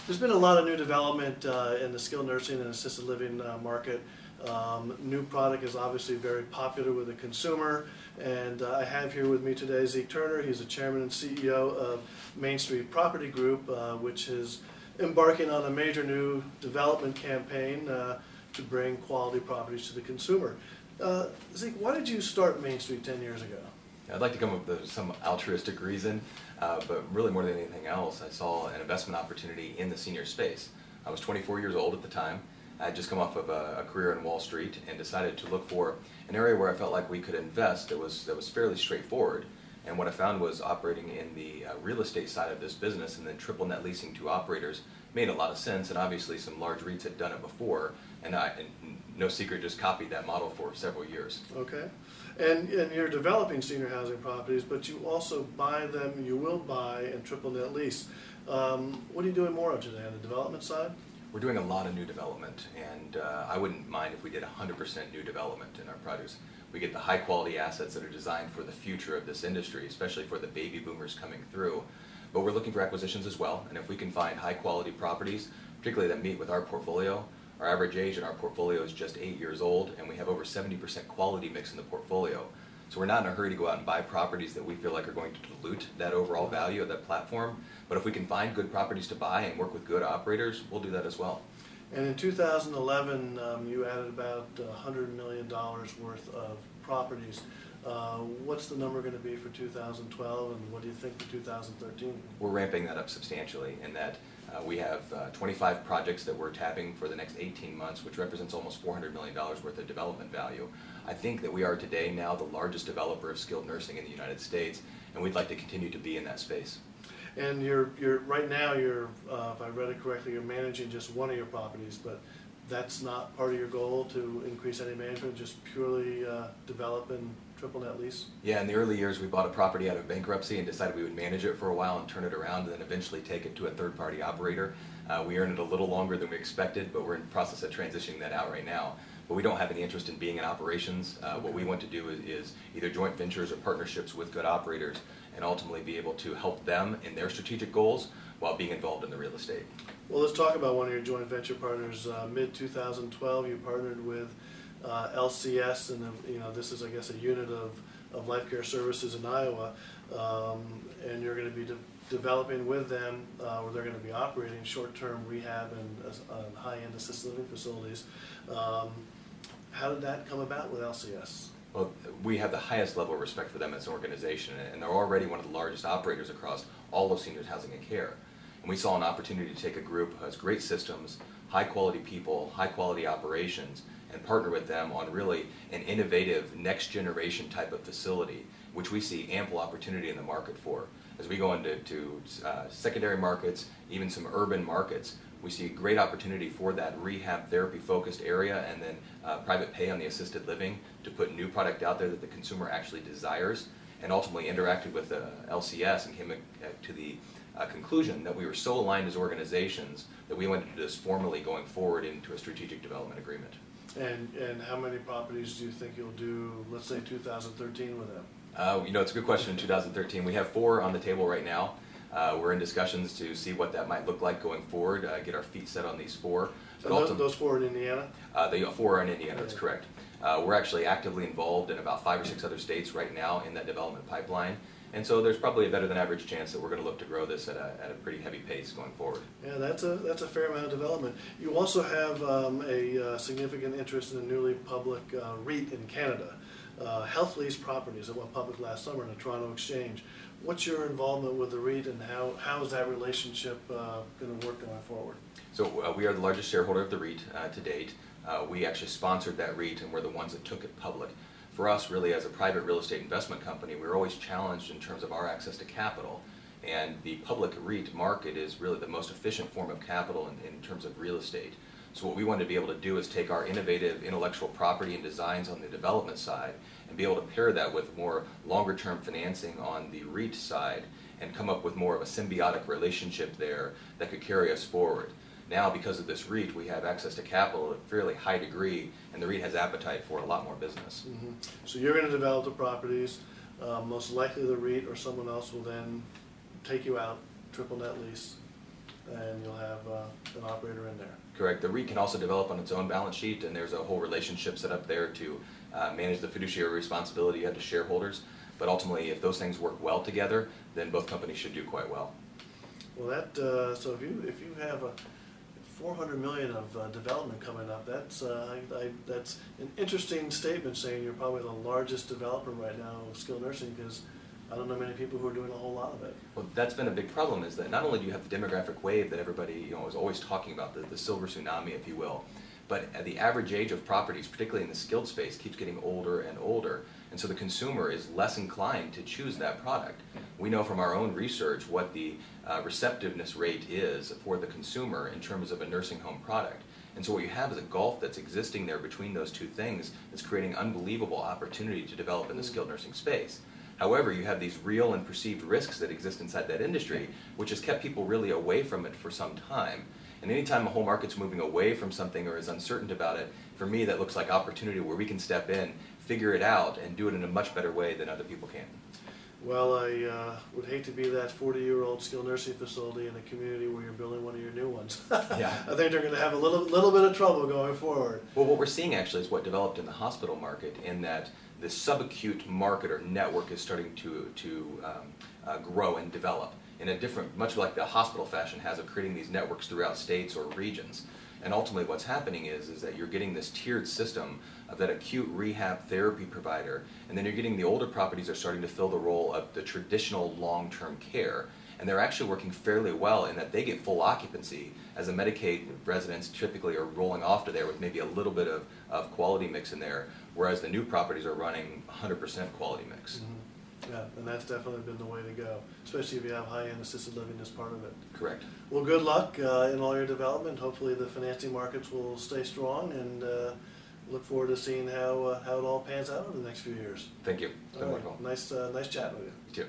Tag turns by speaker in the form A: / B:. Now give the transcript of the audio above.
A: There's been a lot of new development in the skilled nursing and assisted living market. New product is obviously very popular with the consumer, and I have here with me today Zeke Turner. He's the chairman and CEO of Mainstreet Property Group, which is embarking on a major new development campaign to bring quality properties to the consumer. Zeke, why did you start Mainstreet 10 years ago?
B: I'd like to come up with some altruistic reason, but really more than anything else, I saw an investment opportunity in the senior space. I was 24 years old at the time. I had just come off of a career in Wall Street and decided to look for an area where I felt like we could invest that was fairly straightforward. And what I found was operating in the real estate side of this business and then triple net leasing to operators made a lot of sense, and obviously some large REITs had done it before, and no secret, just copied that model for several years.
A: Okay. And you're developing senior housing properties, but you also buy them, you will buy and triple net lease. What are you doing more of today on the development side?
B: We're doing a lot of new development, and I wouldn't mind if we did 100% new development in our projects. We get the high quality assets that are designed for the future of this industry, especially for the baby boomers coming through. But we're looking for acquisitions as well, and if we can find high quality properties, particularly that meet with our portfolio. Our average age in our portfolio is just 8 years old, and we have over 70% quality mix in the portfolio. So we're not in a hurry to go out and buy properties that we feel like are going to dilute that overall value of that platform. But if we can find good properties to buy and work with good operators, we'll do that as well.
A: And in 2011, you added about $100 million worth of properties. What's the number going to be for 2012, and what do you think for 2013?
B: We're ramping that up substantially in that we have 25 projects that we're tapping for the next 18 months, which represents almost $400 million worth of development value. I think that we are today now the largest developer of skilled nursing in the United States, and we'd like to continue to be in that space.
A: And right now, if I read it correctly, you're managing just one of your properties, but that's not part of your goal to increase any management, just purely develop and triple net lease?
B: Yeah, in the early years we bought a property out of bankruptcy and decided we would manage it for a while and turn it around and then eventually take it to a third-party operator. We earned it a little longer than we expected, but we're in the process of transitioning that out right now. But we don't have any interest in being in operations. What we want to do is either joint ventures or partnerships with good operators and ultimately be able to help them in their strategic goals while being involved in the real estate.
A: Well, let's talk about one of your joint venture partners. Mid-2012, you partnered with LCS, and this is, I guess, a unit of Life Care Services in Iowa, and you're going to be developing with them, where they're going to be operating short-term rehab and high-end assisted living facilities. How did that come about with LCS?
B: Well, we have the highest level of respect for them as an organization, and they're already one of the largest operators across all of seniors housing and care. And we saw an opportunity to take a group who has great systems, high quality people, high quality operations, and partner with them on really an innovative next generation type of facility, which we see ample opportunity in the market for. As we go into secondary markets, even some urban markets, we see great opportunity for that rehab therapy focused area and then private pay on the assisted living to put new product out there that the consumer actually desires, and ultimately interacted with LCS and came to the conclusion that we were so aligned as organizations that we wanted to do this formally going forward into a strategic development agreement.
A: And how many properties do you think you'll do, let's say 2013 with them?
B: It's a good question. In 2013, we have 4 on the table right now. We're in discussions to see what that might look like going forward, get our feet set on these 4.
A: So those 4 in Indiana?
B: The 4 are in Indiana, that's correct. We're actually actively involved in about 5 or 6 other states right now in that development pipeline. And so there's probably a better than average chance that we're going to look to grow this at a pretty heavy pace going forward.
A: Yeah, that's a fair amount of development. You also have a significant interest in a newly public REIT in Canada. Health Lease Properties that went public last summer in the Toronto Exchange. What's your involvement with the REIT, and how is that relationship going to work going forward?
B: So we are the largest shareholder of the REIT to date. We actually sponsored that REIT and we're the ones that took it public. For us, really, as a private real estate investment company, we're always challenged in terms of our access to capital. And the public REIT market is really the most efficient form of capital in terms of real estate. So what we want to be able to do is take our innovative intellectual property and designs on the development side and be able to pair that with more longer-term financing on the REIT side and come up with more of a symbiotic relationship there that could carry us forward. Now, because of this REIT, we have access to capital at a fairly high degree, and the REIT has appetite for a lot more business.
A: Mm-hmm. So you're going to develop the properties. Most likely the REIT or someone else will then take you out, triple net lease, and you'll have an operator in there.
B: Correct. The REIT can also develop on its own balance sheet, and there's a whole relationship set up there to manage the fiduciary responsibility you have to shareholders. But ultimately, if those things work well together, then both companies should do quite well.
A: Well, that so if you have a $400 million of development coming up, that's that's an interesting statement, saying you're probably the largest developer right now of skilled nursing, because I don't know many people who are doing a whole lot of it.
B: Well, that's been a big problem, is that not only do you have the demographic wave that everybody is always talking about, the silver tsunami, if you will, but the average age of properties, particularly in the skilled space, keeps getting older and older, and so the consumer is less inclined to choose that product. We know from our own research what the receptiveness rate is for the consumer in terms of a nursing home product. And so what you have is a gulf that's existing there between those two things that's creating unbelievable opportunity to develop in the skilled nursing space. However, you have these real and perceived risks that exist inside that industry, which has kept people really away from it for some time. And anytime a whole market's moving away from something or is uncertain about it, for me that looks like opportunity where we can step in, figure it out, and do it in a much better way than other people can.
A: Well, I would hate to be that 40-year-old skilled nursing facility in a community where you're building one of your new ones.
B: Yeah.
A: I think they're going to have a little bit of trouble going forward.
B: Well, what we're seeing actually is what developed in the hospital market, in that the subacute market or network is starting to grow and develop in a different, much like the hospital fashion has of creating these networks throughout states or regions. And ultimately what's happening is that you're getting this tiered system of that acute rehab therapy provider, and then you're getting the older properties are starting to fill the role of the traditional long-term care. And they're actually working fairly well in that they get full occupancy, as the Medicaid residents typically are rolling off to there with maybe a little bit of quality mix in there, whereas the new properties are running 100% quality mix.
A: Mm-hmm. Yeah, and that's definitely been the way to go, especially if you have high-end assisted living as part of it.
B: Correct.
A: Well, good luck in all your development. Hopefully the financing markets will stay strong, and look forward to seeing how it all pans out over the next few years.
B: Thank you.
A: All right. Nice chatting with you.
B: You too.